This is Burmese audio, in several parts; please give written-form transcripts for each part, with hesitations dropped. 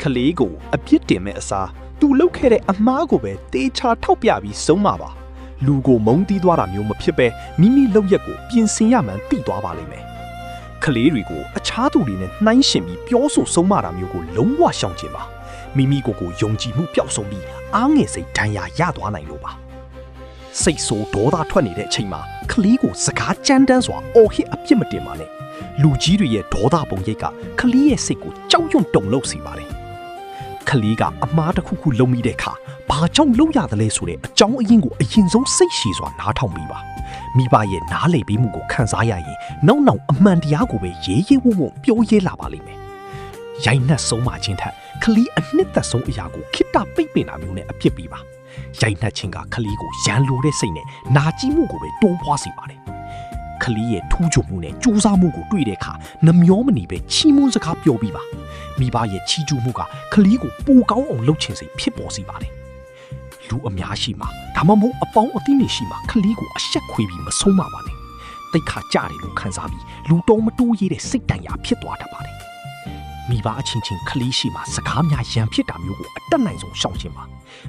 ကလေးကိုအပြစ်တင်မဲ့အစားသူလှုပ်ခဲ့တဲ့အမားကိုပဲတေချာထောက်ပြပြီးဆုံးမှာပါလူကိုမုန်းတီးသွားတာမျိုးမဖြစ်ပဲမိမိလုပ်ရက်ကိုပြင်ဆင်ရမှန်းသိသွားပါလိမ့်မယ်ကလေးတွေကိုအခြားသူတွေနဲ့နှိုင်းယှဉ်ပြီးပြောဆိုဆုံးမတာမျိုးကိုလုံးဝရှောင်ကျဉ်ပါမိမိကိုယ်ကိုယုံကြည်မှုပျောက်ဆုံးပြီးအားငယ်စိတ်ဒဏ်ရာရသွားနိုင်လို့ပါစိတ်ဆိုးဒေါသထွက်နေတဲ့အချိန်မှာကလေးကိုစကားကြမ်းတမ်းစွာအော်ဟစ်အပြစ်မတင်ပါနဲ့လူကြီးတွေရဲ့ဒေါသပုံရိပ်ကကလေးရဲ့စိတ်ကိုကြောက်ရွံ့တုန်လှုပ်စေပါတယ်ကလေးကအမားတစ်ခုခုလုံးမိတဲ့အခါဘာကြောင့်လုံးရတယ်လဲဆိုတဲ့အကြောင်းအရင်းကိုအရင်ဆုံးစိတ်ရှည်စွာနားထောင်ပြီးပါမိဘရဲ့နားလည်ပေးမှုကိုခံစားရရင်နောက်အမှန်တရားကိုပဲရေးရေးဝုံဝုံပြောရဲလာပါလိမ့်မယ်ရိုက်နှက်ဆုံးမခြင်းထက်ကလေးအနှစ်သက်ဆုံးအရာကိုခိတ္တပိတ်ပင်တာမျိုးနဲ့အပြစ်ပေးပါရိုက်နှက်ခြင်းကကလေးကိုရန်လိုတဲ့စိတ်နဲ့နာကျင်မှုကိုပဲတိုးပွားစေပါတယ်ကလေးရဲ့ထူးချွန်မှုနဲ့ကြိုးစားမှုကိုတွေ့တဲ့အခါနှမျောမနေပဲချီးမွမ်းစကားပြောပြီးပါမိဘရဲ့ချီးကျူးမှုကကလေးကိုပိုကောင်းအောင်လှုပ်ချင်စိတ်ဖြစ်ပေါ်စေပါတယ်လူအများရှိမှာဒါမှမဟုတ်အပေါင်းအသင်းတွေရှိမှာကလေးကိုအဆက်ခွေပြီးမဆုံးပါနဲ့တိတ်ခါကြတယ်လို့ခံစားပြီးလူတော်မတိုးရတဲ့စိတ်တန်ရာဖြစ်သွားတတ်ပါတယ်မိဘအချင်းချင်းကလေးရှိမှာစကားများရန်ဖြစ်တာမျိုးကိုအတက်နိုင်ဆုံးရှောင်ကျဉ်ပါ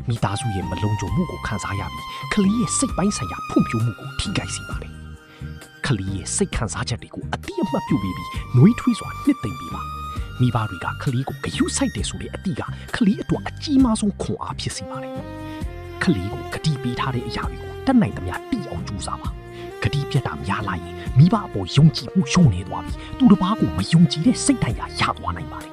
မိသားစုရဲ့မလုံခြုံမှုကိုခံစားရပြီးကလေးရဲ့စိတ်ပိုင်းဆိုင်ရာဖွံ့ဖြိုးမှုကိုထိခိုက်စေပါတယ်ကလေးရဲ့စိတ်ခံစားချက်တွေကိုအတိအမှတ်ပြုပြီးနှွေးထွေးစွာနှစ်သိမ့်ပြီးပါမိဘတွေကကလေးကိုဂရုစိုက်တယ်ဆိုတဲ့အတိကကလေးအတွက်အကြီးမားဆုံးခွန်အားဖြစ်စေပါတယ်ကလေးကိုဂတိပေးထားတဲ့အရာတွေကိုတတ်နိုင်သမျှတိအောင်ကြိုးစားပါဂတိပြတ်တာများလာရင်မိဘအပေါ်ယုံကြည်မှုရှုံးနေသွားပြီးသူတစ်ပါးကိုမယုံကြည်တဲ့စိတ်ဓာတ်ရသွားနိုင်ပါတယ်